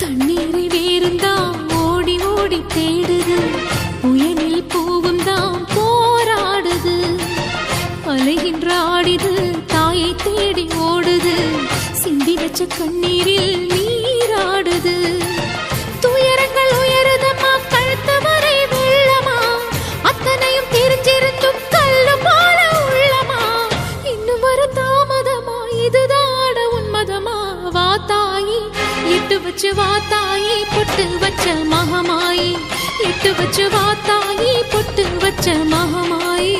தண்ணீரை வேறுந்தான் ஓடி ஓடி தேடுது, புயலில் பூவும் தான் போராடுது. அலைகின்ற ஆடிது தாயை தேடி ஓடுது, சிந்தி வச்ச கண்ணீரில் நீராடுது. துயரங்கள் உயருதம்மா கழுத்து வரை வெள்ளமா, அத்தனையும் தெரிஞ்சிருந்தும் கல்லு போல உள்ளமா. இன்னும் வர தாமதமா, இதுதாட உன்மதமா? வா தாயி எட்டு வச்சு வா தாயி, பொட்டு வச்ச மகமாயி. எட்டு வச்சு வா தாயி, பொட்டு வச்ச மகமாயி.